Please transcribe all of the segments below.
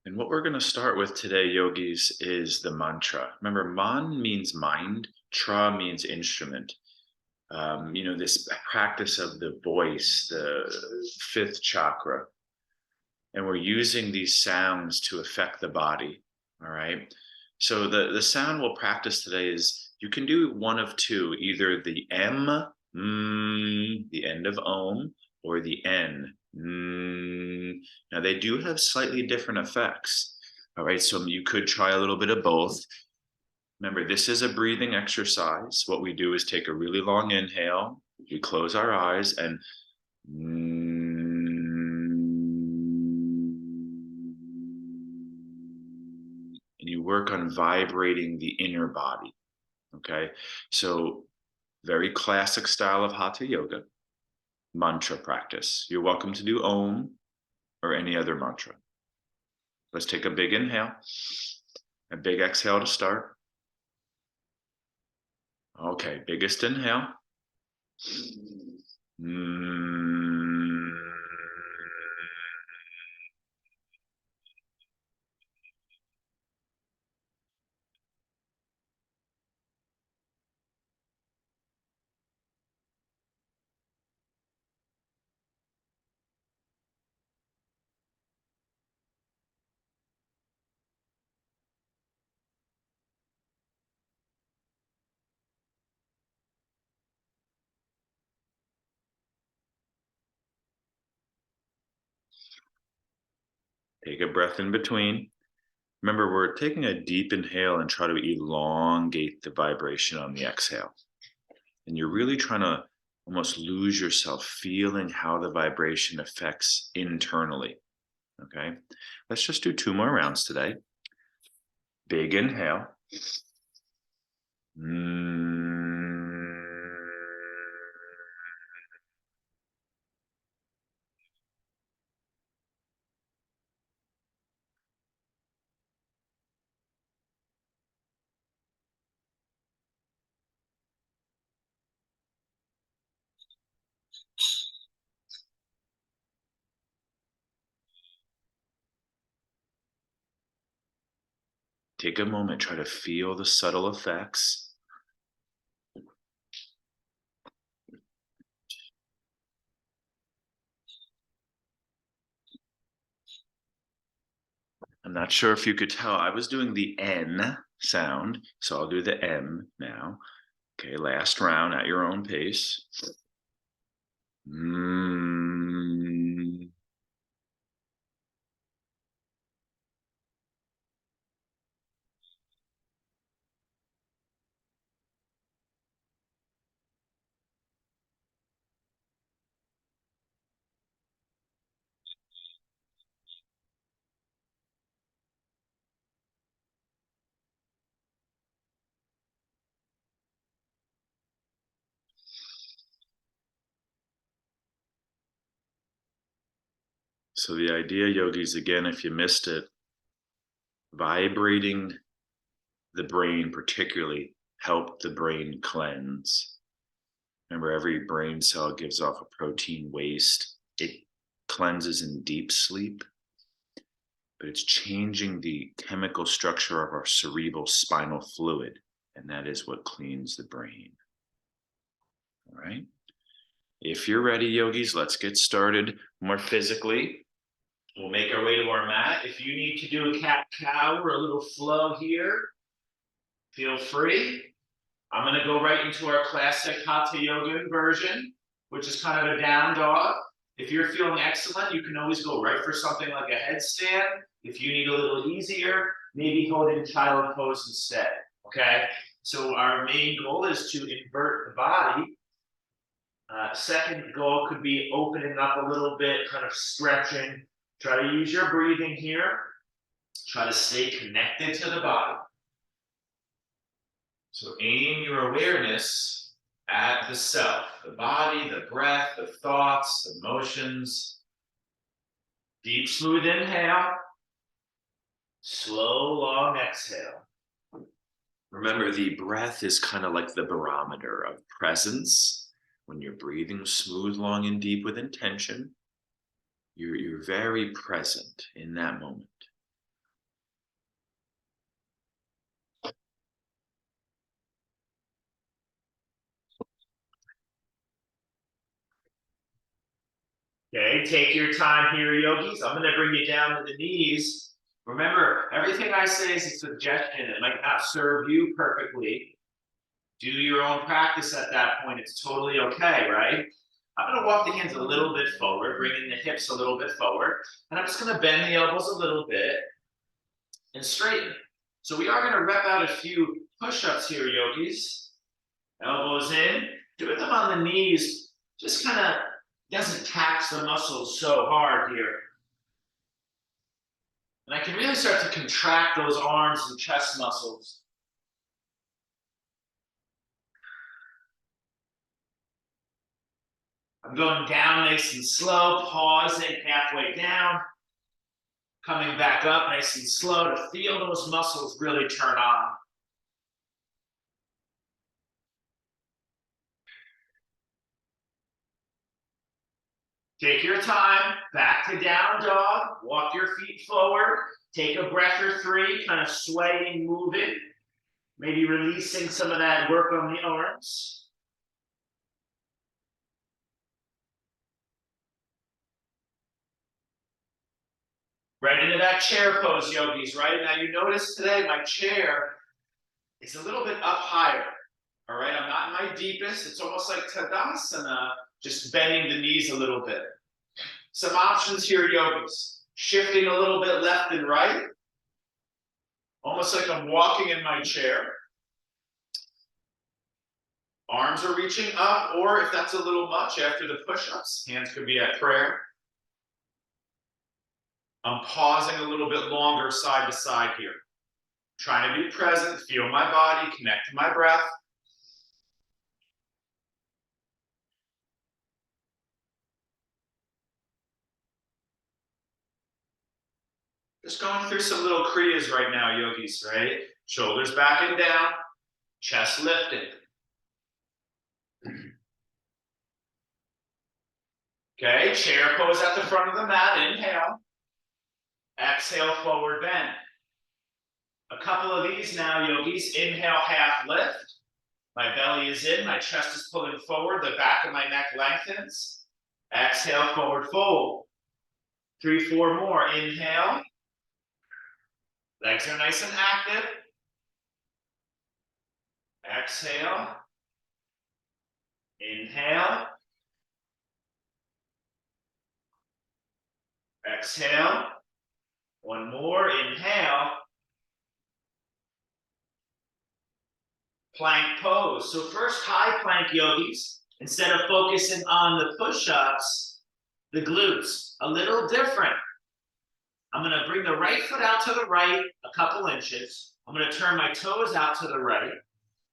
And what we're going to start with today, yogis, is the mantra. Remember, man means mind, tra means instrument. This practice of the voice, the fifth chakra, and we're using these sounds to affect the body. All right. So the sound we'll practice today is you can do one of two, either the M, the end of Om, or the N. Now they do have slightly different effects. All right. So you could try a little bit of both. Remember, this is a breathing exercise. What we do is take a really long inhale. We close our eyes and you work on vibrating the inner body. Okay. So very classic style of Hatha yoga, mantra practice. You're welcome to do Om or any other mantra. Let's take a big inhale, a big exhale to start. Okay, biggest inhale. Take a breath in between. Remember, we're taking a deep inhale and try to elongate the vibration on the exhale. And you're really trying to almost lose yourself feeling how the vibration affects internally. Okay, let's just do 2 more rounds today. Big inhale. Take a moment, try to feel the subtle effects. I'm not sure if you could tell, I was doing the N sound, so I'll do the M now. Okay, last round at your own pace. So the idea, yogis, again, if you missed it, vibrating the brain particularly help the brain cleanse. Remember, every brain cell gives off a protein waste. It cleanses in deep sleep, but it's changing the chemical structure of our cerebral spinal fluid, and that is what cleans the brain. All right. If you're ready, yogis, let's get started more physically. We'll make our way to our mat. If you need to do a cat-cow or a little flow here, feel free. I'm going to go right into our classic Hatha yoga version, which is kind of a down dog. If you're feeling excellent, you can always go right for something like a headstand. If you need a little easier, maybe hold in child pose instead, okay? So our main goal is to invert the body. Second goal could be opening up a little bit, kind of stretching. Try to use your breathing here. Try to stay connected to the body. So aim your awareness at the self, the body, the breath, the thoughts, the emotions. Deep, smooth inhale. Slow, long exhale. Remember, the breath is kind of like the barometer of presence. When you're breathing smooth, long, and deep with intention, you're very present in that moment. Okay, take your time here, yogis. I'm going to bring you down to the knees. Remember, everything I say is a suggestion. It might not serve you perfectly. Do your own practice at that point. It's totally okay, right? I'm going to walk the hands a little bit forward, bringing the hips a little bit forward. And I'm just going to bend the elbows a little bit and straighten. So we are going to rep out a few push-ups here, yogis. Elbows in, doing them on the knees, just kind of doesn't tax the muscles so hard here. And I can really start to contract those arms and chest muscles. I'm going down nice and slow, pausing halfway down, coming back up nice and slow to feel those muscles really turn on. Take your time, back to down dog, walk your feet forward, take a breath or three, kind of swaying, moving, maybe releasing some of that work on the arms. Right into that chair pose, yogis, right? Now you notice today my chair is a little bit up higher, all right? I'm not in my deepest. It's almost like Tadasana, just bending the knees a little bit. Some options here, yogis. Shifting a little bit left and right. Almost like I'm walking in my chair. Arms are reaching up, or if that's a little much after the push-ups, hands could be at prayer. I'm pausing a little bit longer side to side here. Trying to be present, feel my body, connect to my breath. Just going through some little kriyas right now, yogis, right? Shoulders back and down, chest lifted. Okay, chair pose at the front of the mat, inhale. Exhale, forward bend. A couple of these now, yogis. Inhale, half lift. My belly is in, my chest is pulling forward, the back of my neck lengthens. Exhale, forward fold. 3, 4 more. Inhale. Legs are nice and active. Exhale. Inhale. Exhale. One more. Inhale. Plank pose. So first, high plank, yogis. Instead of focusing on the push-ups, the glutes, a little different. I'm going to bring the right foot out to the right a couple inches. I'm going to turn my toes out to the right.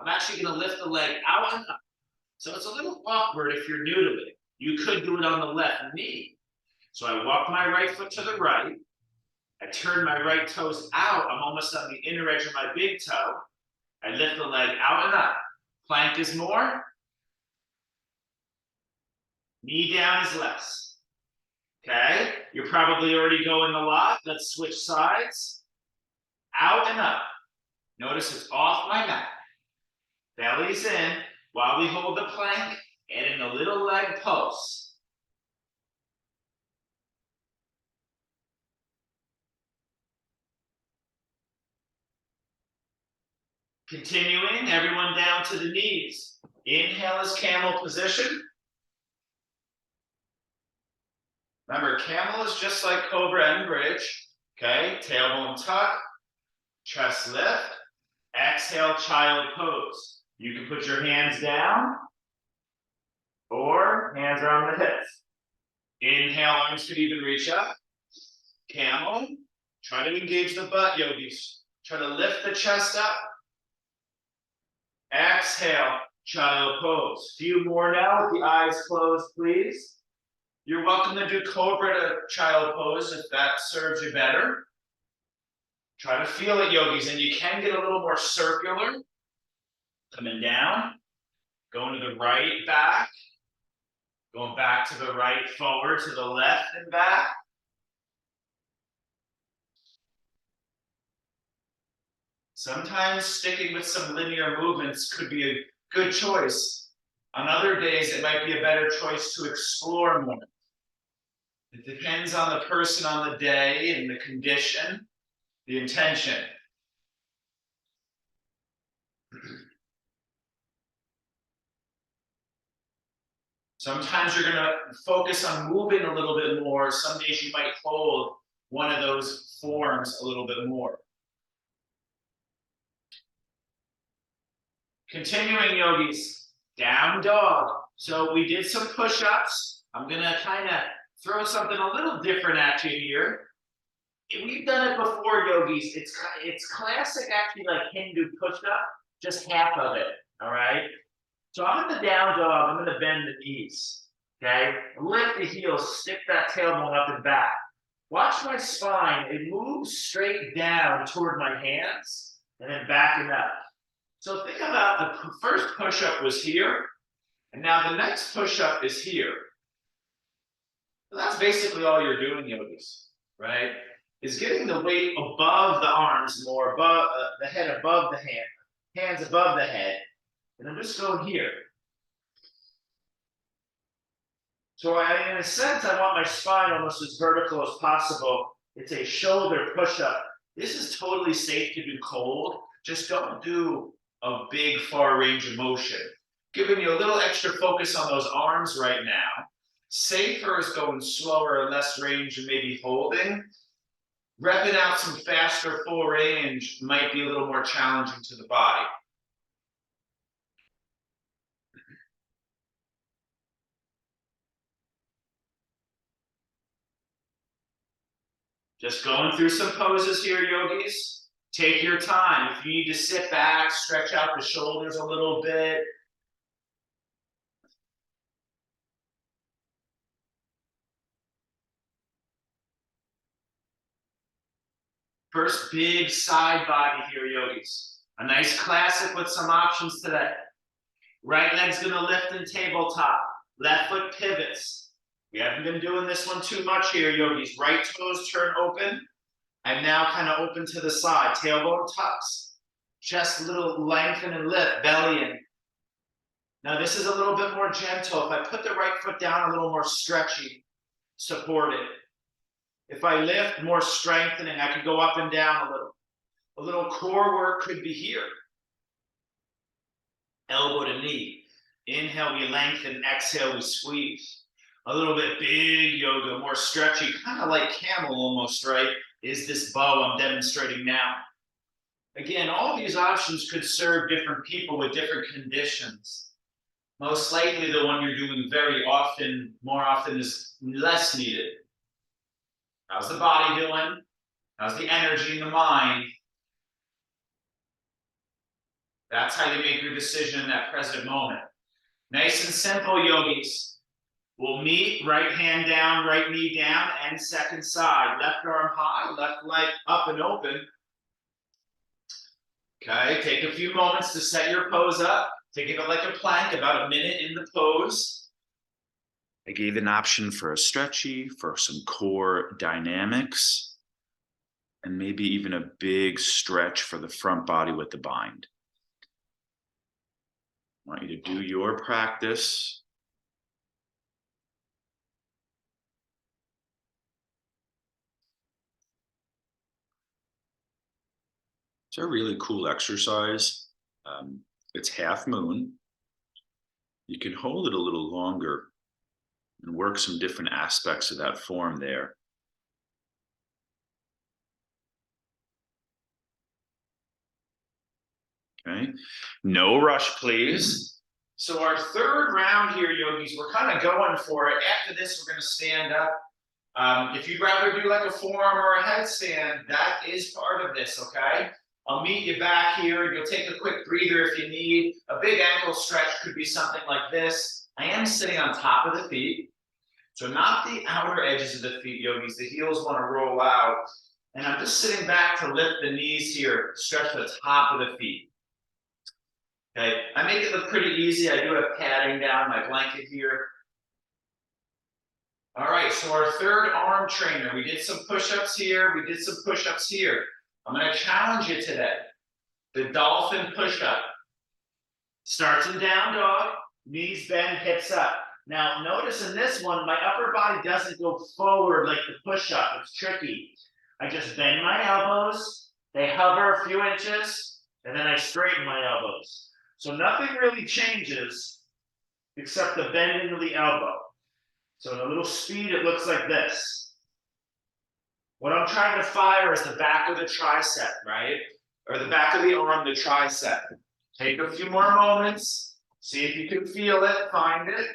I'm actually going to lift the leg out and up. So it's a little awkward if you're new to it. You could do it on the left knee. So I walk my right foot to the right. I turn my right toes out. I'm almost on the inner edge of my big toe. I lift the leg out and up. Plank is more. Knee down is less. Okay? You're probably already going a lot. Let's switch sides. Out and up. Notice it's off my mat. Belly's in. While we hold the plank, adding a little leg pulse. Continuing, everyone down to the knees. Inhale is camel position. Remember, camel is just like cobra and bridge. Okay, tailbone tuck, chest lift. Exhale, child pose. You can put your hands down or hands are on the hips. Inhale, arms could even reach up. Camel. Try to engage the butt, yogis. Try to lift the chest up. Exhale, child pose. Few more now with the eyes closed, please. You're welcome to do cobra to child pose if that serves you better. Try to feel it, yogis, and you can get a little more circular. Coming down, going to the right back, going back to the right, forward to the left and back. Sometimes sticking with some linear movements could be a good choice. On other days, it might be a better choice to explore more. It depends on the person, on the day, and the condition, the intention. Sometimes you're going to focus on moving a little bit more. Some days you might hold one of those forms a little bit more. Continuing, yogis, down dog. So we did some push-ups. I'm going to kind of throw something a little different at you here. We've done it before, yogis. It's classic, actually, like Hindu push-up, just half of it, all right? So I'm in the down dog. I'm going to bend the knees, okay? Lift the heels, stick that tailbone up and back. Watch my spine. It moves straight down toward my hands and then backing up. So think about the first push-up was here, and now the next push-up is here. So that's basically all you're doing, yogis, right? Is getting the weight above the arms more, above the head above the hand, hands above the head, and I'm just going here. So in a sense, I want my spine almost as vertical as possible. It's a shoulder push-up. This is totally safe to do cold. Just don't do a big far range of motion. Giving you a little extra focus on those arms right now. Safer is going slower and less range and maybe holding. Repping out some faster full range might be a little more challenging to the body. Just going through some poses here, yogis. Take your time. If you need to sit back, stretch out the shoulders a little bit. First big side body here, yogis. A nice classic with some options today. Right leg's gonna lift in tabletop. Left foot pivots. We haven't been doing this one too much here, yogis. Right toes turn open. I'm now kind of open to the side. Tailbone tucks. Chest a little lengthen and lift. Belly in. Now this is a little bit more gentle. If I put the right foot down, a little more stretchy, supported. If I lift, more strengthening. I could go up and down a little. A little core work could be here. Elbow to knee. Inhale, we lengthen. Exhale, we squeeze. A little bit big yoga, more stretchy, kind of like camel almost, right? Is this bow I'm demonstrating now. Again, all these options could serve different people with different conditions. Most likely the one you're doing very often, more often is less needed. How's the body doing? How's the energy in the mind? That's how you make your decision in that present moment. Nice and simple, yogis. We'll meet, right hand down, right knee down, and second side. Left arm high, left leg up and open. Okay, take a few moments to set your pose up. Think of it like a plank, about a minute in the pose. I gave an option for a stretchy, for some core dynamics, and maybe even a big stretch for the front body with the bind. I want you to do your practice. It's a really cool exercise. It's half moon. You can hold it a little longer and work some different aspects of that form there. Okay, no rush, please. So our third round here, yogis, we're kind of going for it. After this, we're going to stand up. If you'd rather do like a forearm or a headstand, that is part of this, okay? I'll meet you back here. You'll take a quick breather if you need. A big ankle stretch could be something like this. I am sitting on top of the feet. So not the outer edges of the feet, yogis. The heels want to roll out. And I'm just sitting back to lift the knees here, stretch the top of the feet. Okay, I make it look pretty easy. I do have padding down my blanket here. All right, so our third arm trainer. We did some push-ups here. We did some push-ups here. I'm going to challenge you today. The dolphin push-up. Starts in down dog, knees bend, hips up. Now, notice in this one, my upper body doesn't go forward like the push-up. It's tricky. I just bend my elbows, they hover a few inches, and then I straighten my elbows. So nothing really changes except the bending of the elbow. So in a little speed, it looks like this. What I'm trying to fire is the back of the tricep, right? Or the back of the arm, the tricep. Take a few more moments. See if you can feel it, find it.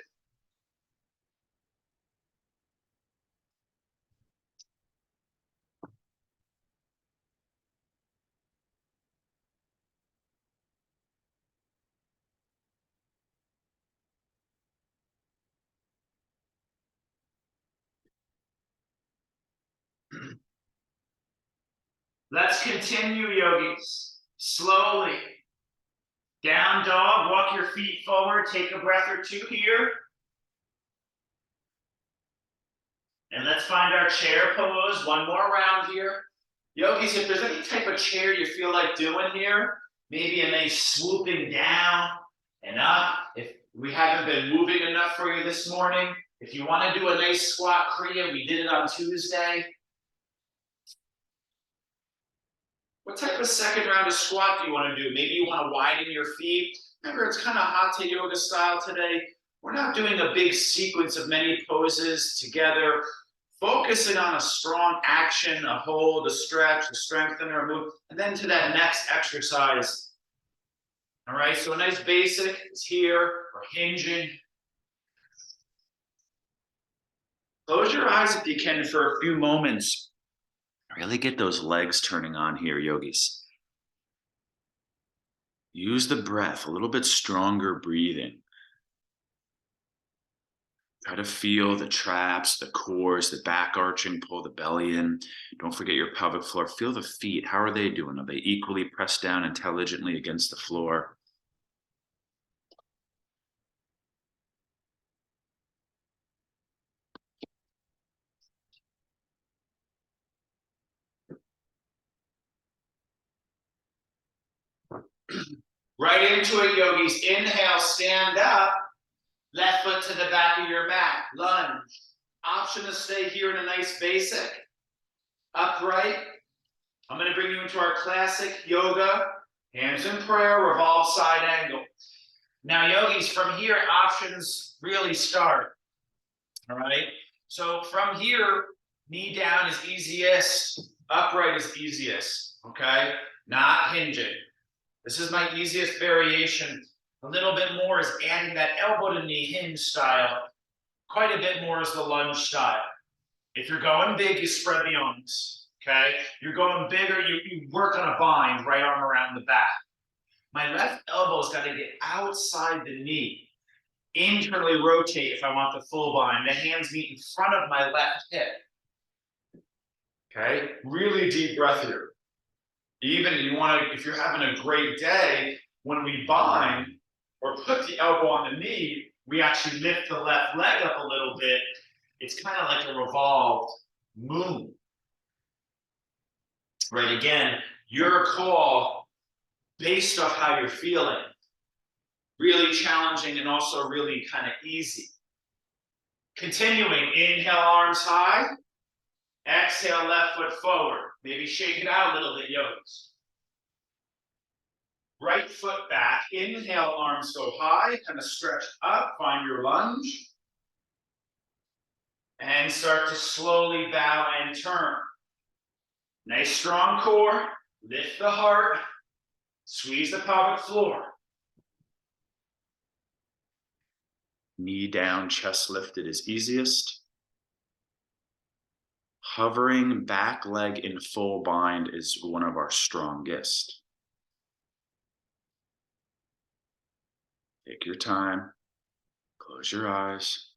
Let's continue, yogis. Slowly. Down dog, walk your feet forward, take a breath or two here. And let's find our chair pose. One more round here. Yogis, if there's any type of chair you feel like doing here, maybe a nice swooping down and up. If we haven't been moving enough for you this morning, if you want to do a nice squat kriya, we did it on Tuesday. What type of second round of squat do you want to do? Maybe you want to widen your feet. Remember, it's kind of Hatha yoga style today. We're not doing a big sequence of many poses together. Focusing on a strong action, a hold, a stretch, a strengthen, or a move, and then to that next exercise. All right, so a nice basic is here, or hinging. Close your eyes if you can for a few moments. Really get those legs turning on here, yogis. Use the breath, a little bit stronger breathing. Try to feel the traps, the cores, the back arching, pull the belly in. Don't forget your pelvic floor. Feel the feet. How are they doing? Are they equally pressed down intelligently against the floor? Right into it, yogis. Inhale, stand up. Left foot to the back of your mat. Lunge. Option to stay here in a nice basic. Upright. I'm going to bring you into our classic yoga. Hands in prayer, revolve side angle. Now, yogis, from here, options really start. All right. So from here, knee down is easiest. Upright is easiest. Okay. Not hinging. This is my easiest variation. A little bit more is adding that elbow to knee hinge style. Quite a bit more is the lunge style. If you're going big, you spread the arms. Okay? You're going bigger, you work on a bind, right arm around the back. My left elbow's got to get outside the knee. Internally rotate if I want the full bind. The hands meet in front of my left hip. Okay? Really deep breath here. Even you want to, if you're having a great day, when we bind or put the elbow on the knee, we actually lift the left leg up a little bit. It's kind of like a revolved moon. Right, again, your call based off how you're feeling. Really challenging and also really kind of easy. Continuing, inhale, arms high. Exhale, left foot forward. Maybe shake it out a little bit, yogis. Right foot back. Inhale, arms go high. Kind of stretch up. Find your lunge. And start to slowly bow and turn. Nice strong core. Lift the heart. Squeeze the pelvic floor. Knee down, chest lifted is easiest. Hovering back leg in full bind is one of our strongest. Take your time. Close your eyes.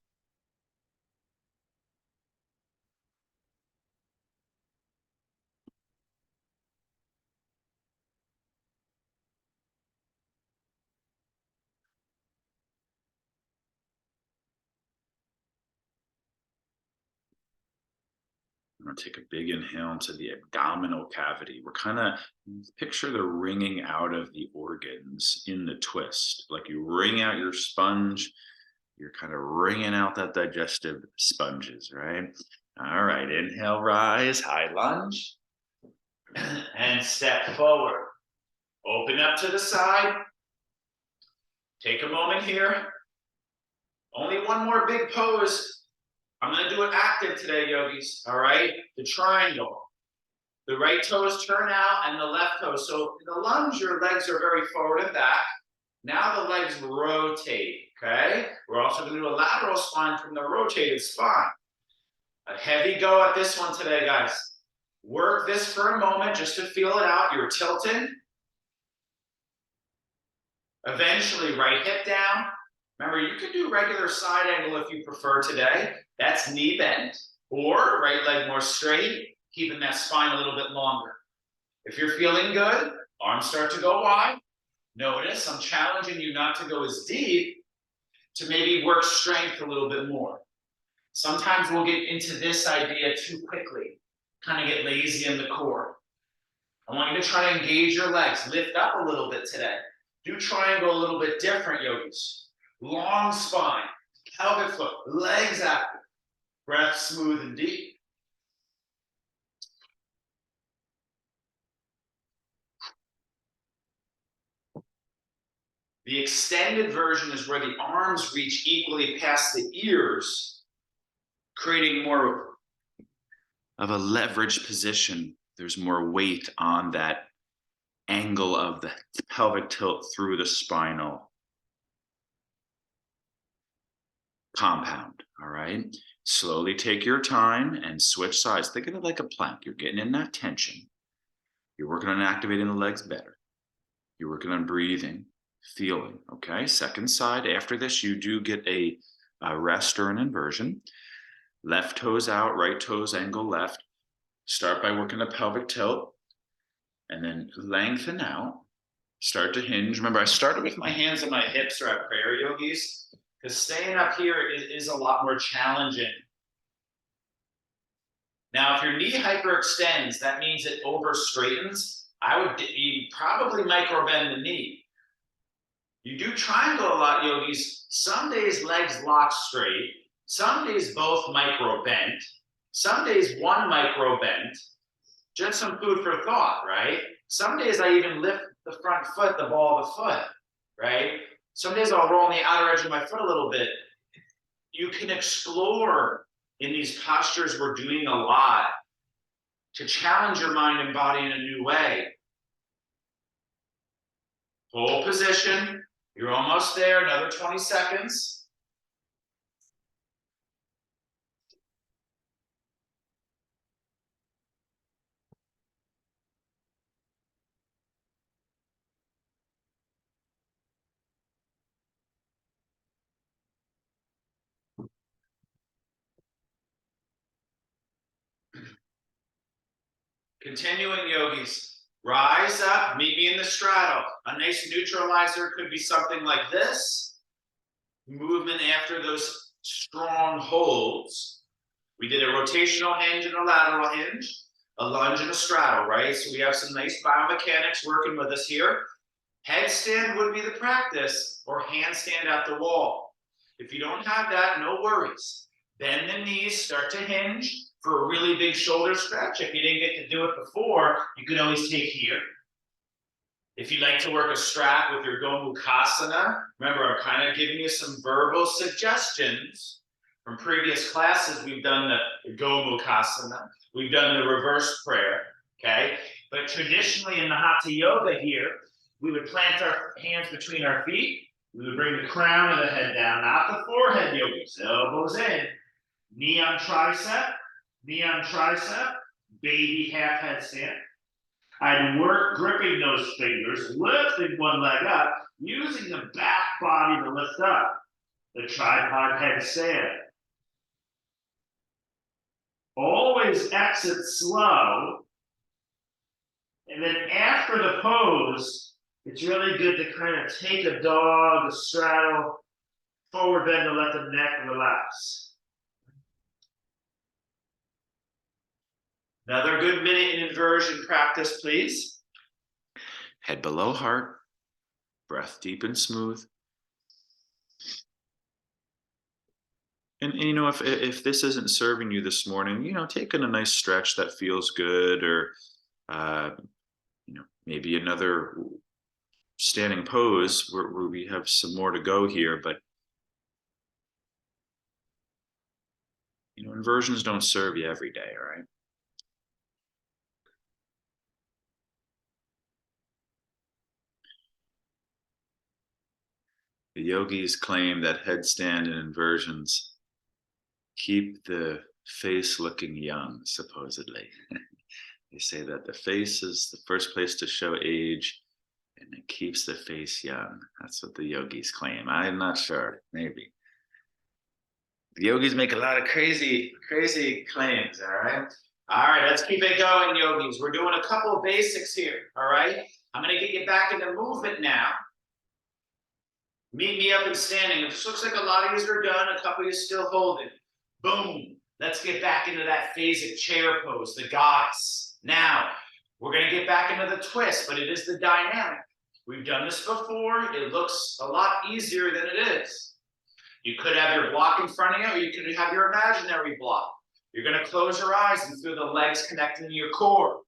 I'm going to take a big inhale into the abdominal cavity. We're kind of, picture the wringing out of the organs in the twist. Like you wring out your sponge, You're kind of wringing out that digestive sponges, right? All right, inhale, rise, high lunge, and step forward. Open up to the side. Take a moment here. Only one more big pose. I'm going to do it active today, yogis, all right? The triangle. The right toes turn out and the left toes. So in the lunge, your legs are very forward and back. Now the legs rotate, okay? We're also going to do a lateral spine from the rotated spine. A heavy go at this one today, guys. Work this for a moment just to feel it out. You're tilting. Eventually, right hip down. Remember, you can do regular side angle if you prefer today. That's knee bent. Or right leg more straight, keeping that spine a little bit longer. If you're feeling good, arms start to go wide. Notice I'm challenging you not to go as deep, to maybe work strength a little bit more. Sometimes we'll get into this idea too quickly, kind of get lazy in the core. I want you to try to engage your legs, lift up a little bit today. Do triangle a little bit different, yogis. Long spine, pelvic foot, legs active, breath smooth and deep. The extended version is where the arms reach equally past the ears, creating more of a leveraged position. There's more weight on that angle of the pelvic tilt through the spinal compound, all right? Slowly take your time and switch sides. Think of it like a plank. You're getting in that tension. You're working on activating the legs better. You're working on breathing, feeling, okay? Second side, after this, you do get a rest or an inversion. Left toes out, right toes angle left. Start by working the pelvic tilt and then lengthen out. Start to hinge. Remember, I started with my hands on my hips or at prayer yogis, because staying up here is a lot more challenging. Now, if your knee hyperextends, that means it over straightens. You probably micro bend the knee. You do triangle a lot, yogis. Some days legs lock straight. Some days both micro bent. Some days one micro bent. Just some food for thought, right? Some days I even lift the front foot, the ball of the foot, right? Some days I'll roll on the outer edge of my foot a little bit. You can explore in these postures. We're doing a lot to challenge your mind and body in a new way. Hold position. You're almost there. Another 20 seconds. Continuing, yogis. Rise up, meet me in the straddle. A nice neutralizer could be something like this. Movement after those strong holds. We did a rotational hinge and a lateral hinge, a lunge and a straddle, right? So we have some nice biomechanics working with us here. Headstand would be the practice, or handstand at the wall. If you don't have that, no worries. Bend the knees, start to hinge for a really big shoulder stretch. If you didn't get to do it before, you can always take here. If you like to work a strap with your Gomukhasana, remember, I'm kind of giving you some verbal suggestions. From previous classes, we've done the Gomukhasana. We've done the reverse prayer, okay? But traditionally in the Hatha Yoga here, we would plant our hands between our feet. We would bring the crown of the head down, not the forehead, yogis. Elbows in. Knee on tricep, baby half headstand. I'd work gripping those fingers, lifting one leg up, using the back body to lift up. The tripod headstand. Always exit slow. And then after the pose, it's really good to kind of take a dog, a straddle, forward bend to let the neck relax. Another good minute in inversion practice, please. Head below heart, breath deep and smooth. And you know, if this isn't serving you this morning, you know, taking a nice stretch that feels good, or uh, you know, maybe another standing pose where we have some more to go here. But you know, inversions don't serve you every day. All right. The yogis claim that headstand and inversions keep the face looking young, supposedly. They say that the face is the first place to show age and it keeps the face young. That's what the yogis claim. I'm not sure, maybe. The yogis make a lot of crazy, crazy claims, all right? All right, let's keep it going, yogis. We're doing a couple of basics here, all right? I'm gonna get you back into movement now. Meet me up in standing. This looks like a lot of you are done, a couple of you still holding. Boom. Let's get back into that phasic chair pose, the goddess. Now, we're going to get back into the twist, but it is the dynamic. We've done this before. It looks a lot easier than it is. You could have your block in front of you, or you could have your imaginary block. You're going to close your eyes and feel the legs connecting to your core.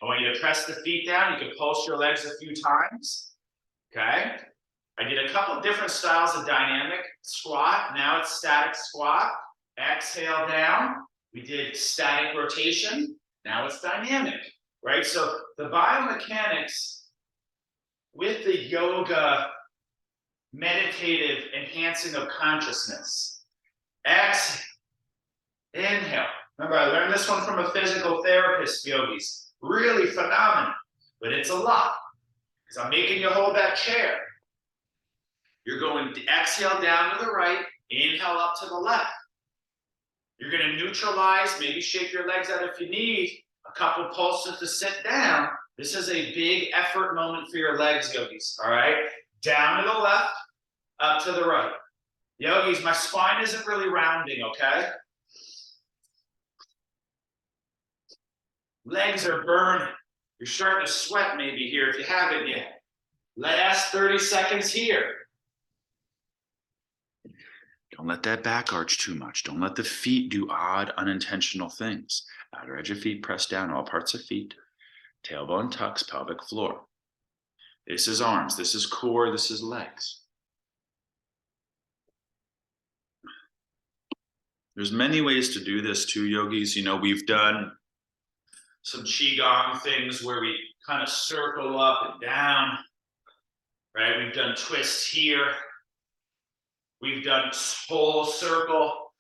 I want you to press the feet down. You can pulse your legs a few times. Okay? I did a couple of different styles of dynamic squat. Now it's static squat. Exhale down. We did static rotation. Now it's dynamic, right? So the biomechanics with the yoga meditative enhancing of consciousness. Exhale. Inhale. Remember, I learned this one from a physical therapist, yogis. Really phenomenal, but it's a lot because I'm making you hold that chair. You're going to exhale down to the right, inhale up to the left. You're going to neutralize, maybe shake your legs out if you need, a couple pulses to sit down. This is a big effort moment for your legs, yogis, all right? Down to the left, up to the right. Yogis, my spine isn't really rounding, okay? Legs are burning. You're starting to sweat maybe here if you haven't yet. Last 30 seconds here. Don't let that back arch too much. Don't let the feet do odd, unintentional things. Outer edge of feet, press down, all parts of feet. Tailbone tucks, pelvic floor. This is arms, this is core, this is legs. There's many ways to do this too, yogis. You know, we've done some qigong things where we kind of circle up and down, right? We've done twists here. We've done whole circle.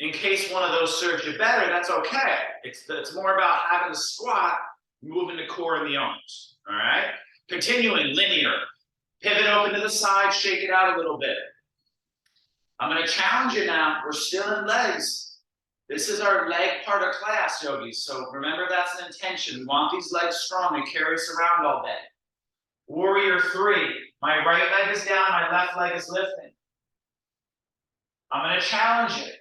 In case one of those serves you better, that's okay. It's more about having a squat, moving the core and the arms, all right? Continuing, linear. Pivot open to the side, shake it out a little bit. I'm gonna challenge you now. We're still in legs. This is our leg part of class, yogis. So remember that's an intention. We want these legs strong and carry us around all day. Warrior 3. My right leg is down, my left leg is lifting. I'm going to challenge it.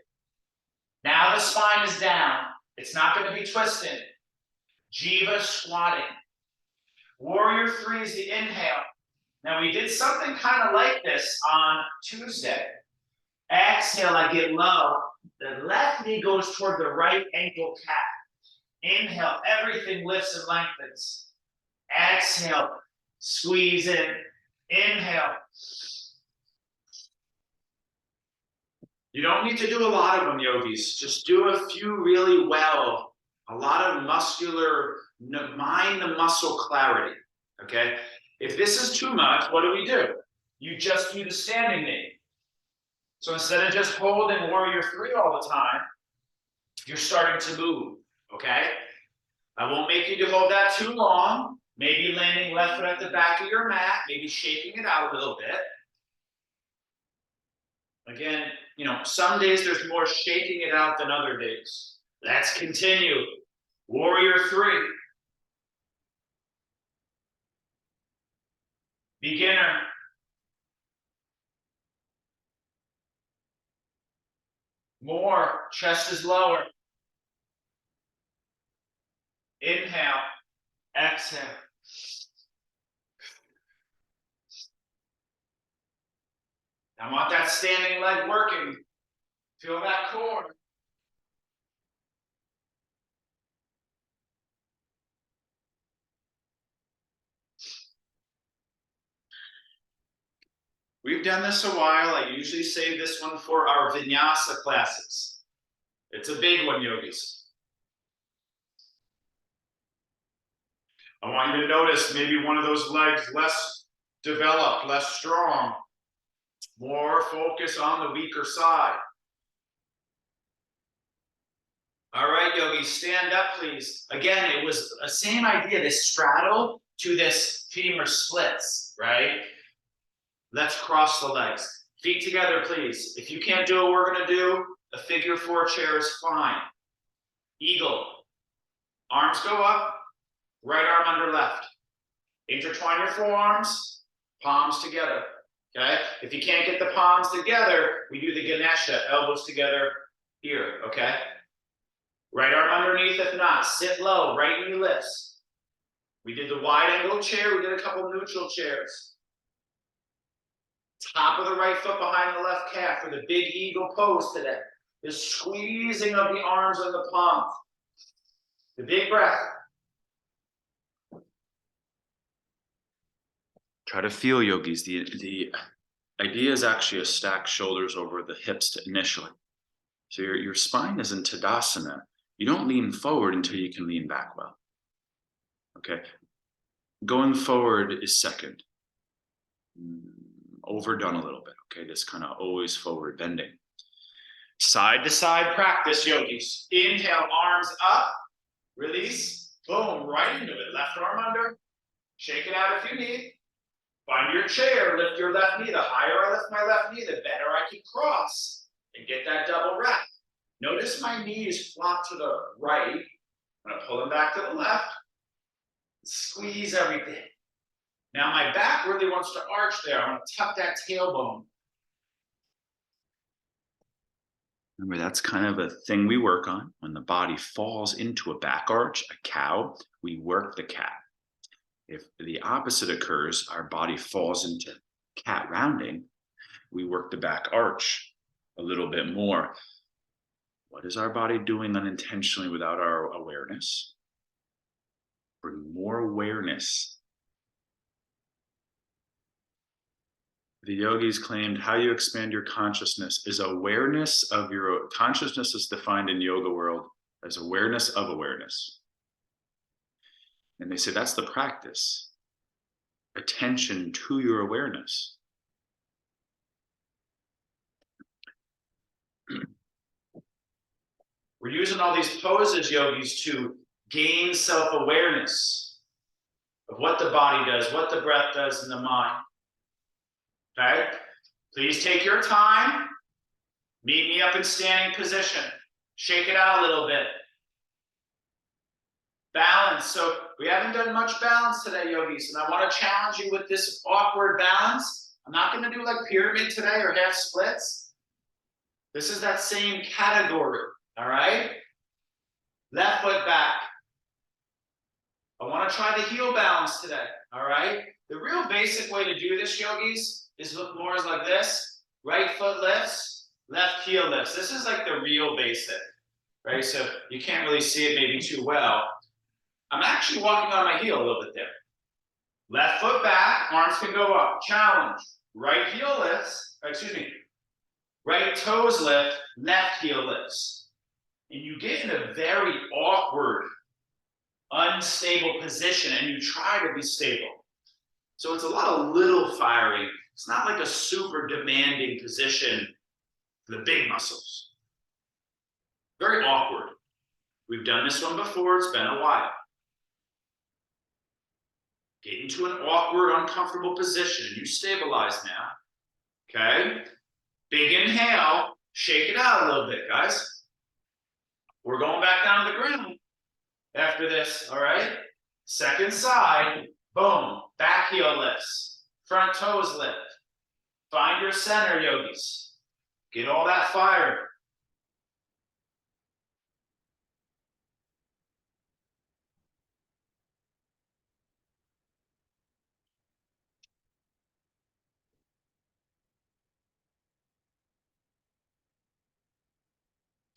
Now the spine is down. It's not going to be twisted. Jiva squatting. Warrior 3 is the inhale. Now we did something kind of like this on Tuesday. Exhale, I get low. The left knee goes toward the right ankle cap. Inhale, everything lifts and lengthens. Exhale, squeeze in. Inhale. You don't need to do a lot of them, yogis. Just do a few really well. A lot of muscular, mind the muscle clarity, okay? If this is too much, what do? You just do the standing knee. So instead of just holding warrior 3 all the time, you're starting to move, okay? I won't make you to hold that too long. Maybe landing left foot at the back of your mat, maybe shaking it out a little bit. Again, you know, some days there's more shaking it out than other days. Let's continue. Warrior 3. Beginner. More. Chest is lower. Inhale. Exhale. I want that standing leg working. Feel that core. We've done this a while. I usually save this one for our vinyasa classes. It's a big one, yogis. I want you to notice maybe one of those legs less developed, less strong. More focus on the weaker side. All right, yogis, stand up, please. Again, it was the same idea, this straddle to this femur splits, right? Let's cross the legs. Feet together, please. If you can't do what we're going to do, a figure 4 chair is fine. Eagle. Arms go up, right arm under left. Intertwine your forearms, palms together. Okay? If you can't get the palms together, we do the Ganesha, elbows together here. Okay? Right arm underneath, if not, sit low, right knee lifts. We did the wide angle chair, we did a couple neutral chairs. Top of the right foot behind the left calf for the big eagle pose today. The squeezing of the arms and the palms. The big breath. Try to feel, yogis. The idea is actually to stack shoulders over the hips initially. So your spine is in Tadasana. You don't lean forward until you can lean back well. Okay. Going forward is second. Overdone a little bit. Okay. This kind of always forward bending. Side to side practice, yogis. Inhale, arms up. Release. Boom. Right into it. Left arm under. Shake it out if you need. Find your chair. Lift your left knee. The higher I lift my left knee, the better I can cross and get that double wrap. Notice my knees flop to the right. I'm going to pull them back to the left. Squeeze everything. Now my back really wants to arch there. I want to tuck that tailbone. Remember, that's kind of a thing we work on. When the body falls into a back arch, a cow, we work the cat. If the opposite occurs, our body falls into cat rounding, we work the back arch a little bit more. What is our body doing unintentionally without our awareness? Bring more awareness. The yogis claimed how you expand your consciousness is awareness of your consciousness is defined in yoga world as awareness of awareness. And they say that's the practice. Attention to your awareness. We're using all these poses, yogis, to gain self-awareness of what the body does, what the breath does in the mind. Okay? Please take your time. Meet me up in standing position. Shake it out a little bit. Balance. So we haven't done much balance today, yogis, and I want to challenge you with this awkward balance. I'm not going to do like pyramid today or half splits. This is that same category. All right? Left foot back. I want to try the heel balance today. All right? The real basic way to do this, yogis, is look more as like this. Right foot lifts, left heel lifts. This is like the real basic. Right? So you can't really see it maybe too well. I'm actually walking on my heel a little bit there. Left foot back, arms can go up. Challenge. Right heel lifts, right toes lift, left heel lifts. And you get in a very awkward, unstable position and you try to be stable. So it's a lot of little firing. It's not like a super demanding position for the big muscles. Very awkward. We've done this one before. It's been a while. Get into an awkward, uncomfortable position. You stabilize now. Okay? Big inhale. Shake it out a little bit, guys. We're going back down to the ground after this, all right? Second side, boom, back heel lifts, front toes lift. Find your center, yogis. Get all that fire.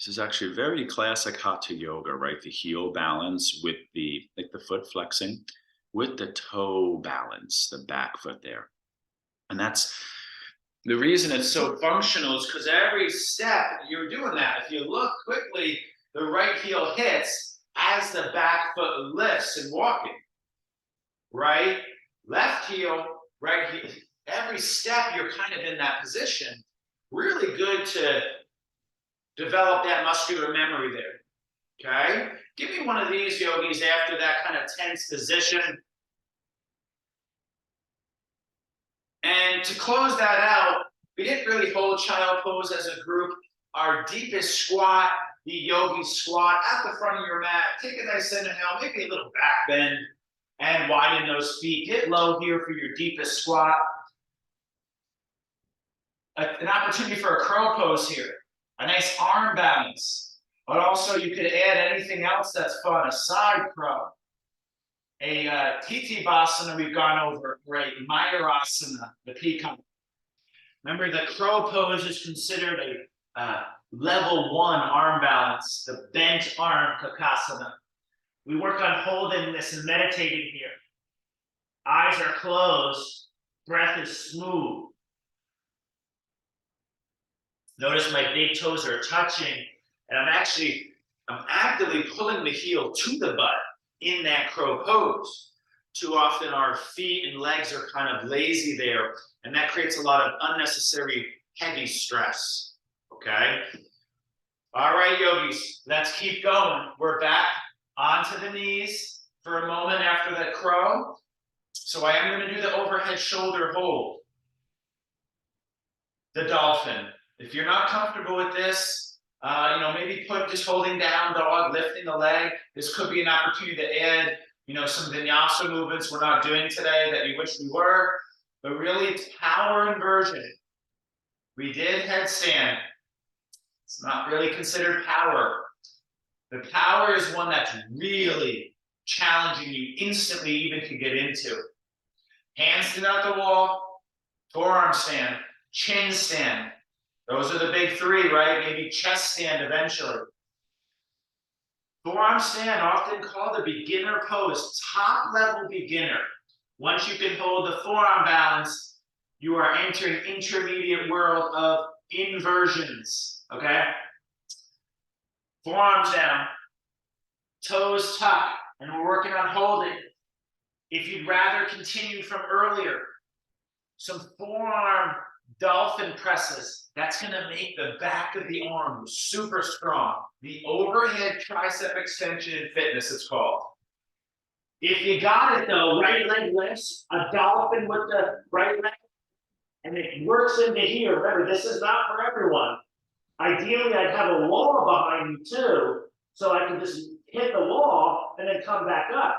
This is actually very classic Hatha yoga, right? The heel balance with the foot flexing with the toe balance, the back foot there. And that's the reason it's so functional is because every step you're doing that. If you look quickly, the right heel hits as the back foot lifts and walking. Right, left heel, right heel. Every step you're kind of in that position. Really good to develop that muscular memory there. Okay, give me one of these, yogis, after that kind of tense position. And to close that out, we didn't really hold child pose as a group. Our deepest squat, the yogi squat at the front of your mat. Take a nice inhale, maybe a little back bend, and widen those feet. Get low here for your deepest squat. An opportunity for a crow pose here. A nice arm balance. But also you could add anything else that's fun. A side crow. A Titi-Basana we've gone over. Great. Mayurasana, the peacock. Remember, the crow pose is considered a level 1 arm balance. The bent arm kakasana. We work on holding this and meditating here. Eyes are closed. Breath is smooth. Notice my big toes are touching, and I'm actively pulling the heel to the butt in that crow pose. Too often our feet and legs are kind of lazy there, and that creates a lot of unnecessary heavy stress. Okay? All right, yogis, let's keep going. We're back onto the knees for a moment after that crow. So I am going to do the overhead shoulder hold. The dolphin. If you're not comfortable with this, maybe put just holding down dog, lifting the leg. This could be an opportunity to add, some vinyasa movements we're not doing today that you wish we were. But really, it's power inversion. We did headstand. It's not really considered power. The power is one that's really challenging you instantly even to get into. Hands stand out the wall, forearm stand, chin stand. Those are the big 3, right? Maybe chest stand eventually. Forearm stand, often called a beginner pose, top level beginner. Once you can hold the forearm balance, you are entering intermediate world of inversions, okay? Forearms down, toes tucked, and we're working on holding. If you'd rather continue from earlier, some forearm dolphin presses, that's going to make the back of the arm super strong. The overhead tricep extension in fitness, it's called. If you got it though, right leg lifts, a dolphin with the right leg, and it works into here. Remember, this is not for everyone. Ideally, I'd have a wall behind me too, so I can just hit the wall and then come back up.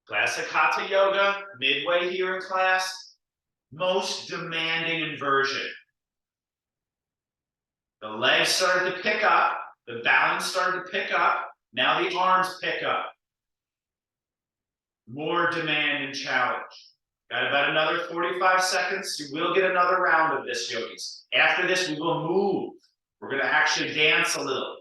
Classic Hatha yoga, midway here in class, most demanding inversion. The legs started to pick up, the balance started to pick up, now the arms pick up. More demand and challenge. Got about another 45 seconds. You will get another round of this, yogis. After this, we will move. We're going to actually dance a little.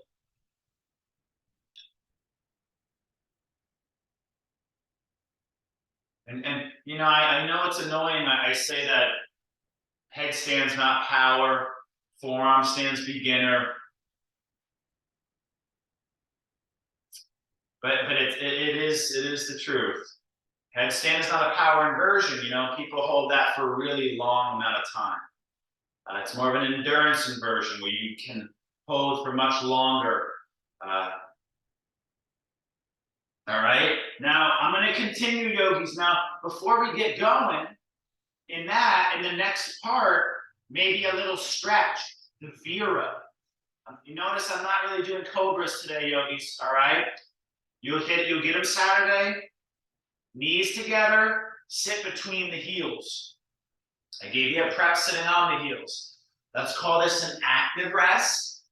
And I know it's annoying. I say that headstand's not power, forearm stands beginner. But it is the truth. Headstand is not a power inversion. People hold that for a really long amount of time. It's more of an endurance inversion where you can hold for much longer. All right. Now I'm going to continue, yogis. Now, before we get going, in the next part, maybe a little stretch, the Vira. You notice I'm not really doing cobras today, yogis. All right. You'll get them Saturday. Knees together, sit between the heels. I gave you a prep sitting on the heels. Let's call this an active rest.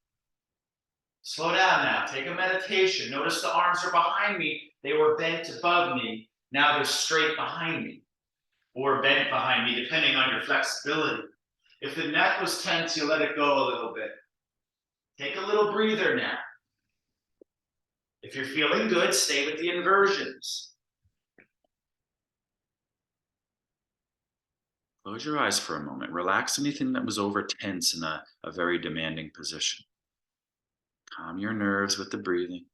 Slow down now. Take a meditation. Notice the arms are behind me. They were bent above me. Now they're straight behind me or bent behind me, depending on your flexibility. If the neck was tense, you let it go a little bit. Take a little breather now. If you're feeling good, stay with the inversions. Close your eyes for a moment. Relax anything that was over tense in a very demanding position. Calm your nerves with the breathing.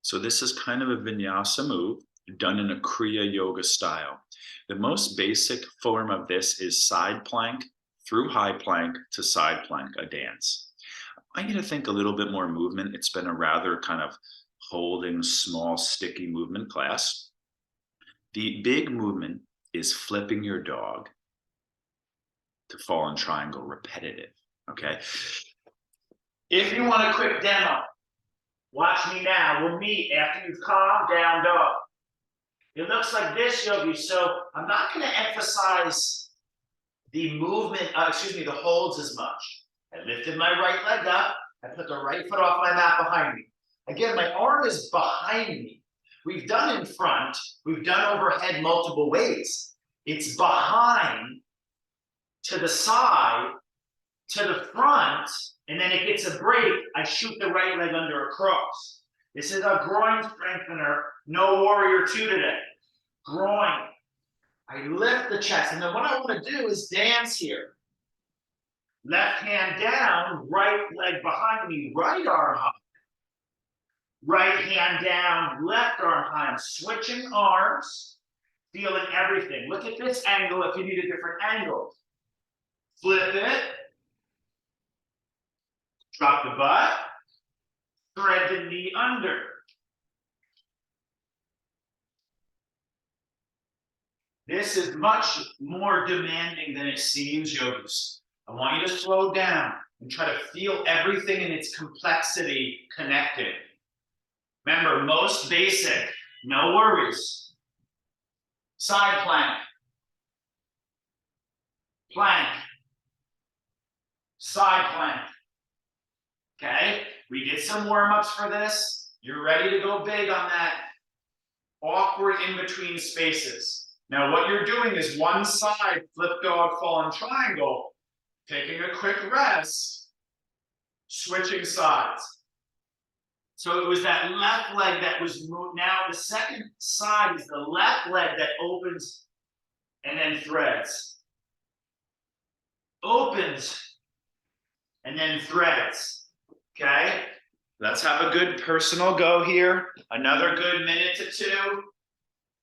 So this is kind of a vinyasa move done in a Kriya Yoga style. The most basic form of this is side plank through high plank to side plank, a dance. I need to think a little bit more movement. It's been a rather kind of holding small sticky movement class. The big movement is flipping your dog to fallen triangle repetitive, okay? If you want a quick demo, watch me now. We'll meet after you've calmed down dog. It looks like this, yogi. So I'm not going to emphasize the movement, the holds as much. I lifted my right leg up. I put the right foot off my mat behind me. Again, my arm is behind me. We've done in front. We've done overhead multiple ways. It's behind, to the side, to the front, and then it gets a break. I shoot the right leg under a cross. This is a groin strengthener. No warrior two today. Groin. I lift the chest, and then what I want to do is dance here. Left hand down, right leg behind me, right arm high. Right hand down, left arm high. I'm switching arms, feeling everything. Look at this angle if you need a different angle. Flip it. Drop the butt. Thread the knee under. This is much more demanding than it seems, yogis. I want you to slow down and try to feel everything in its complexity connected. Remember, most basic, no worries. Side plank. Plank. Side plank. Okay, we did some warm-ups for this. You're ready to go big on that awkward in-between spaces. Now, what you're doing is one side, flip dog, fallen triangle, taking a quick rest, switching sides. So it was that left leg that was moved. Now the second side is the left leg that opens and then threads. Opens and then threads. Okay? Let's have a good personal go here. Another good minute to two.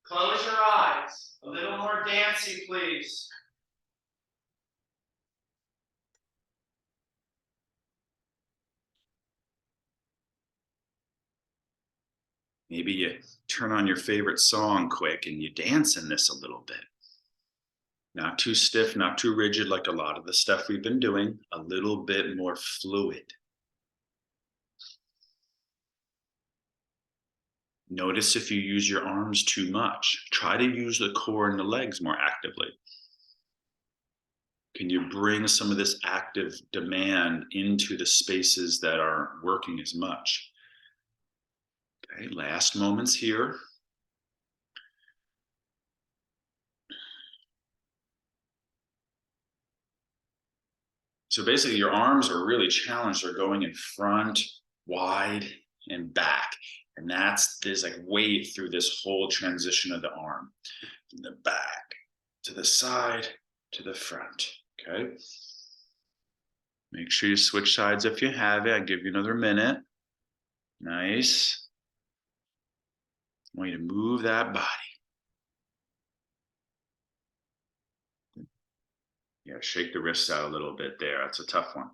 Close your eyes. A little more dancing, please. Maybe you turn on your favorite song quick and you dance in this a little bit. Not too stiff, not too rigid like a lot of the stuff we've been doing. A little bit more fluid. Notice if you use your arms too much. Try to use the core and the legs more actively. Can you bring some of this active demand into the spaces that aren't working as much? Okay, last moments here. So basically your arms are really challenged. They're going in front, wide, and back. And there's like weight through this whole transition of the arm. From the back, to the side, to the front, okay? Make sure you switch sides if you have it. I'll give you another minute. Nice. I want you to move that body. Yeah, shake the wrists out a little bit there. That's a tough one.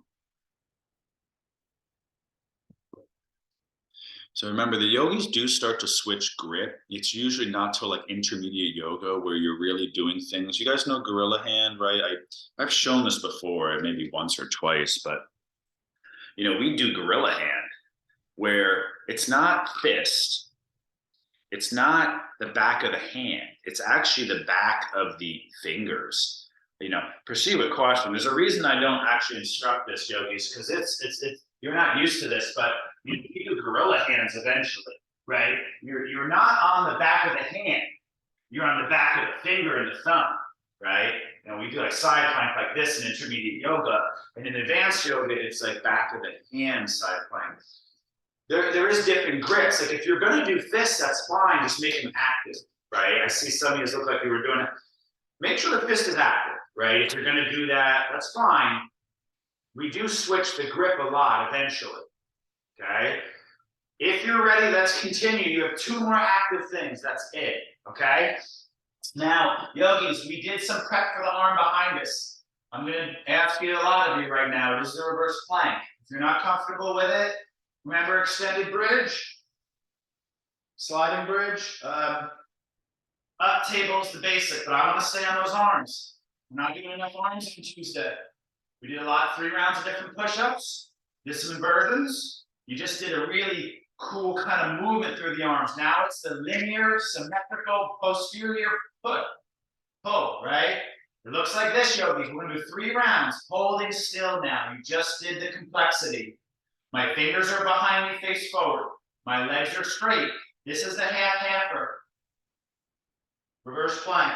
So remember, the yogis do start to switch grip. It's usually not till like intermediate yoga where you're really doing things. You guys know gorilla hand, right? I've shown this before, maybe once or twice, but we do gorilla hand where it's not fist. It's not the back of the hand. It's actually the back of the fingers. proceed with caution. There's a reason I don't actually instruct this, yogis, because it's you're not used to this, but you do gorilla hands eventually, right? You're not on the back of the hand. You're on the back of the finger and the thumb, right? We do like side plank like this in intermediate yoga, and in advanced yoga, it's like back of the hand side plank. There is different grips. Like if you're going to do fists, that's fine. Just make them active, right? I see some of you look like you were doing it. Make sure the fist is active, right? If you're going to do that, that's fine. We do switch the grip a lot eventually, okay? If you're ready, let's continue. You have 2 more active things. That's it, okay? Now, yogis, we did some prep for the arm behind us. I'm going to ask you, a lot of you right now, this is the reverse plank. If you're not comfortable with it, remember extended bridge, sliding bridge, up table is the basic, but I want to stay on those arms. We're not doing enough arms on Tuesday. We did a lot, 3 rounds of different push-ups, did some inversions. You just did a really cool kind of movement through the arms. Now it's the linear, symmetrical, posterior pull, right? It looks like this, yogis. We're going to do 3 rounds, holding still now. You just did the complexity. My fingers are behind me, face forward. My legs are straight. This is the half-halfer. Reverse plank.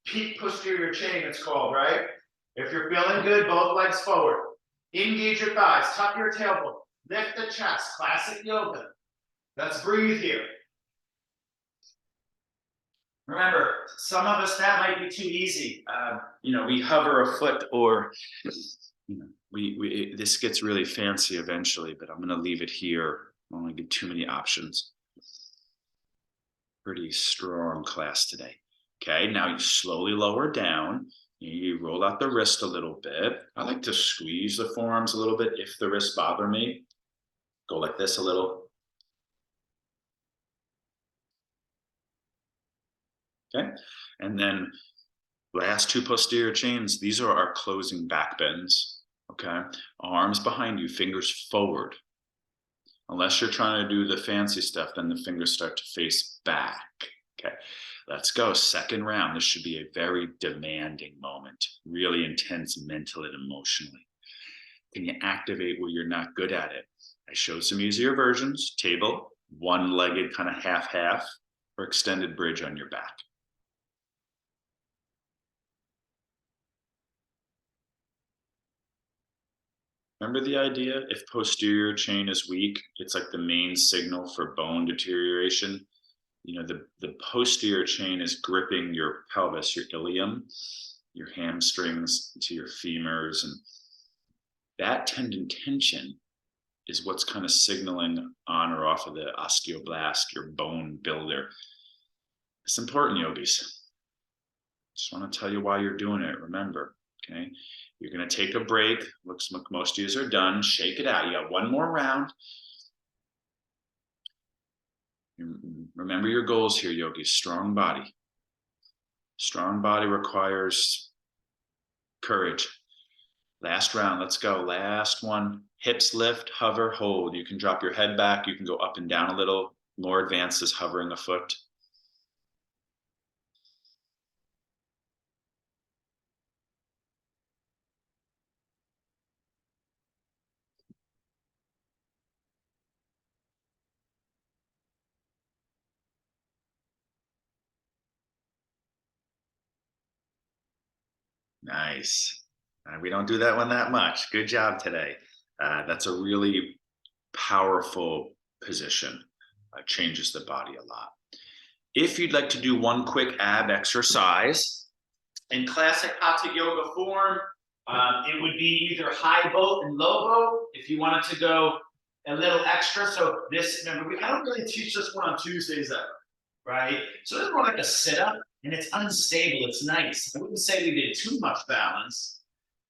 Peak posterior chain, it's called, right? If you're feeling good, both legs forward. Engage your thighs, tuck your tailbone, lift the chest, classic yoga. Let's breathe here. Remember, some of us, that might be too easy. We hover a foot, or this gets really fancy eventually, but I'm going to leave it here. I don't want to give too many options. Pretty strong class today. Okay, now you slowly lower down. You roll out the wrist a little bit. I like to squeeze the forearms a little bit if the wrists bother me. Go like this a little. Okay, and then last 2 posterior chains, these are our closing back bends. Okay, arms behind you, fingers forward. Unless you're trying to do the fancy stuff, then the fingers start to face back. Okay, let's go. 2nd round. This should be a very demanding moment, really intense mentally and emotionally. Can you activate where you're not good at it? I showed some easier versions. Table, one-legged kind of half-half, or extended bridge on your back. Remember the idea? If posterior chain is weak, it's like the main signal for bone deterioration. The posterior chain is gripping your pelvis, your ilium, your hamstrings to your femurs. And that tendon tension is what's kind of signaling on or off of the osteoblast, your bone builder. It's important, yogis. Just want to tell you why you're doing it. Remember, okay? You're going to take a break. Looks like most of you are done. Shake it out. You got 1 more round. Remember your goals here, yogis. Strong body. Strong body requires courage. Last round. Let's go. Last one. Hips lift, hover, hold. You can drop your head back. You can go up and down a little. More advanced is hovering a foot. Nice. We don't do that one that much. Good job today. That's a really powerful position. Changes the body a lot. If you'd like to do one quick ab exercise, in classic Hatha yoga form, it would be either high boat and low boat. If you wanted to go a little extra, so this, remember, I don't really teach this one on Tuesdays ever, right? So this is more like a sit-up, and it's unstable. It's nice. I wouldn't say we did too much balance.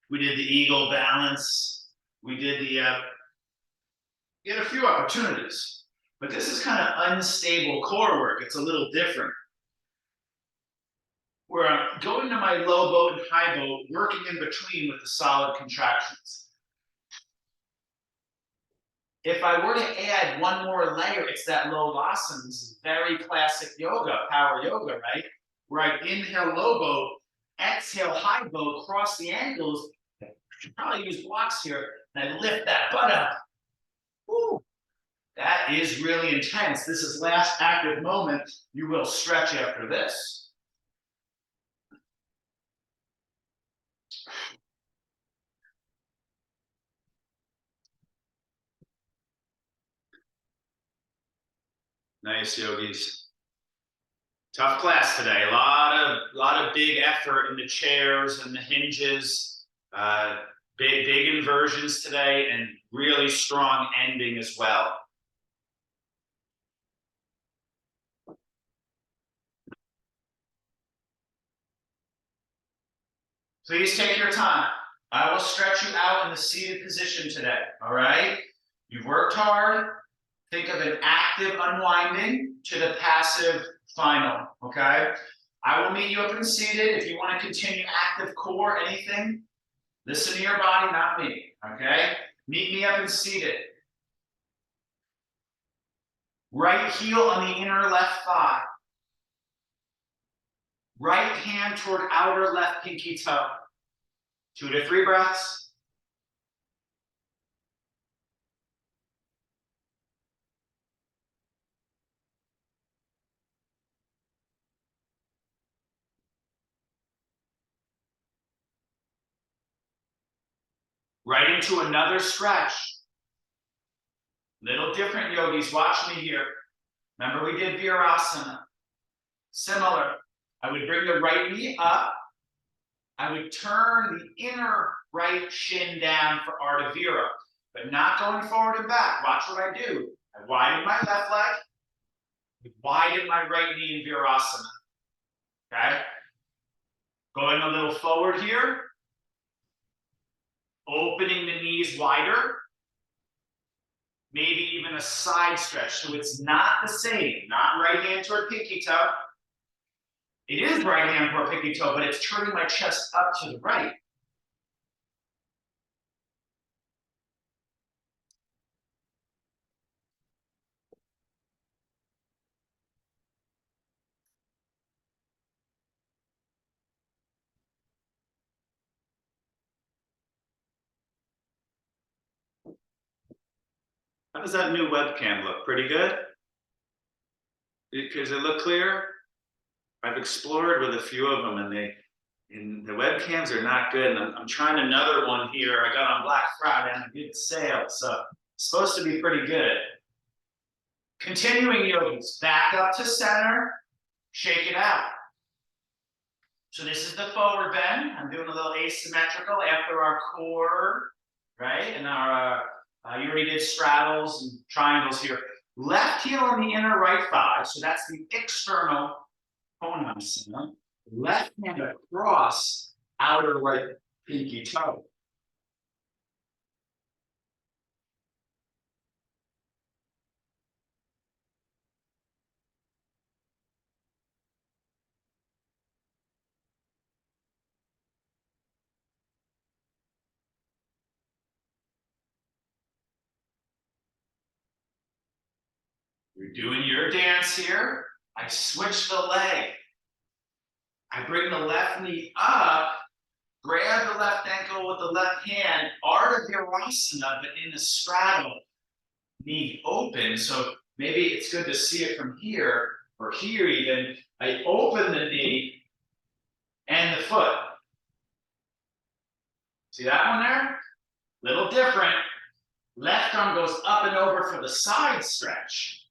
We did the eagle balance. We did we had a few opportunities, but this is kind of unstable core work. It's a little different. Where I'm going to my low boat and high boat, working in between with the solid contractions. If I were to add 1 more layer, it's that low asanas, very classic yoga, power yoga, right? Where I inhale low boat, Exhale, high bow, cross the ankles. I should probably use blocks here. And I lift that butt up. Woo. That is really intense. This is last active moment. You will stretch after this. Nice, yogis. Tough class today. A lot of big effort in the chairs and the hinges. Big inversions today, and really strong ending as well. Please take your time. I will stretch you out in the seated position today. All right. You've worked hard. Think of an active unwinding to the passive final. Okay. I will meet you up in seated. If you want to continue active core, anything, listen to your body, not me. Okay. Meet me up in seated. Right heel on the inner left thigh. Right hand toward outer left pinky toe. 2 to 3 breaths. Right into another stretch. Little different, yogis. Watch me here. Remember we did Virasana. Similar. I would bring the right knee up. I would turn the inner right shin down for Ardha Vira, but not going forward and back. Watch what I do. I widen my left leg. Widen my right knee in Virasana. Okay? Going a little forward here. Opening the knees wider. Maybe even a side stretch. So it's not the same. Not right hand toward pinky toe. It is right hand toward pinky toe, but it's turning my chest up to the right. How does that new webcam look? Pretty good? Does it look clear? I've explored with a few of them, and the webcams are not good. And I'm trying another one here. I got on Black Friday on a good sale, so it's supposed to be pretty good. Continuing, yogis, back up to center, shake it out. So this is the forward bend. I'm doing a little asymmetrical after our core, right? And our you already did straddles and triangles here. Left heel on the inner right thigh, so that's the external Konasana. Left hand across outer right pinky toe. You're doing your dance here. I switch the leg. I bring the left knee up, grab the left ankle with the left hand, Ardha Virasana, but in the straddle, knee open. So maybe it's good to see it from here or here even. I open the knee and the foot. See that one there? Little different. Left arm goes up and over for the side stretch.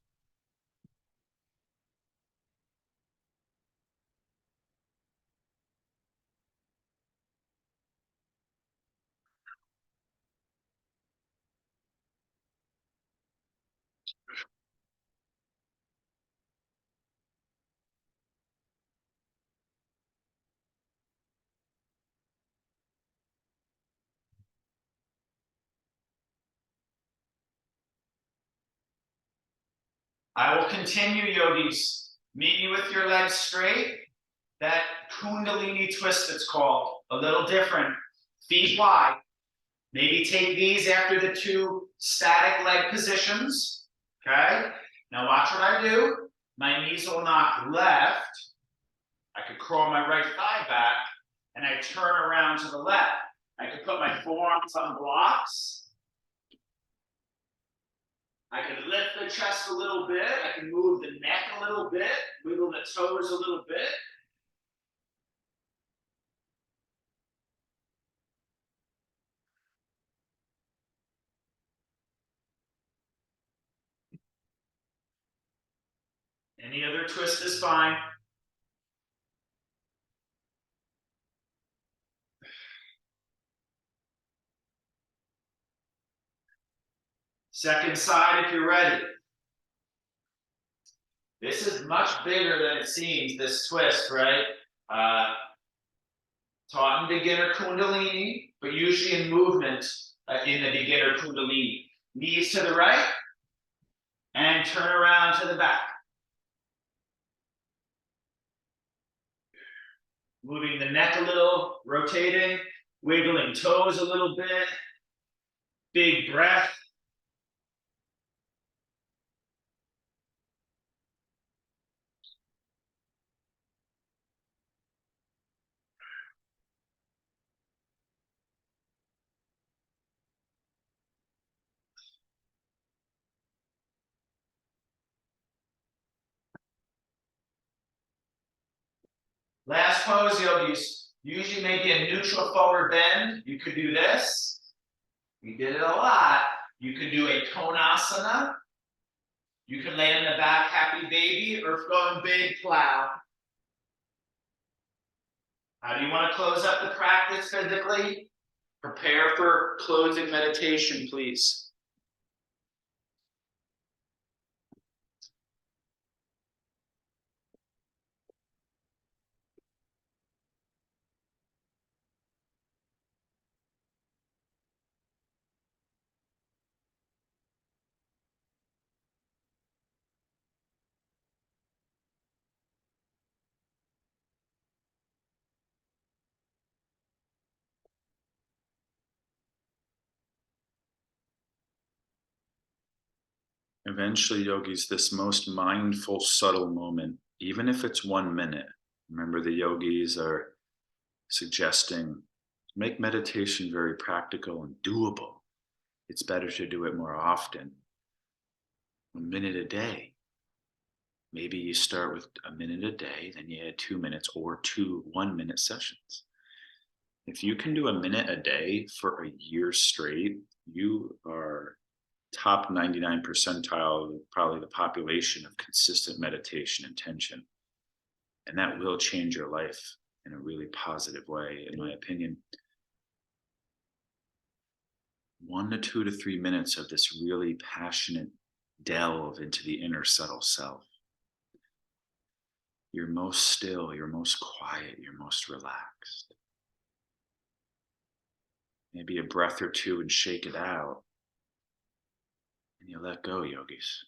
I will continue, yogis. Meet me with your legs straight. That Kundalini twist, it's called. A little different. Feet wide. Maybe take these after the 2 static leg positions. Okay? Now watch what I do. My knees will knock left. I could crawl my right thigh back. and I turn around to the left. I can put my forearms on blocks. I can lift the chest a little bit. I can move the neck a little bit, wiggle the toes a little bit. Any other twist is fine. Second side if you're ready. This is much bigger than it seems, this twist, right? Taught in beginner Kundalini, but usually in movement in the beginner Kundalini. Knees to the right and turn around to the back. Moving the neck a little, rotating, wiggling toes a little bit. Big breath. Last pose, yogis. Usually maybe a neutral forward bend. You could do this. We did it a lot. You could do a konasana. You can lay on the back, happy baby, or going big plow. How do you want to close up the practice physically? Prepare for closing meditation, please. Eventually, yogis, this most mindful, subtle moment, even if it's 1 minute, remember the yogis are suggesting make meditation very practical and doable. It's better to do it more often. 1 minute a day. Maybe you start with a minute a day, then you add 2 minutes or 2 1-minute sessions. If you can do a minute a day for a year straight, you are top 99 percentile, probably the population of consistent meditation intention. And that will change your life in a really positive way, in my opinion. 1 to 2 to 3 minutes of this really passionate delve into the inner subtle self. You're most still, you're most quiet, you're most relaxed. Maybe a breath or two and shake it out. And you let go, yogis.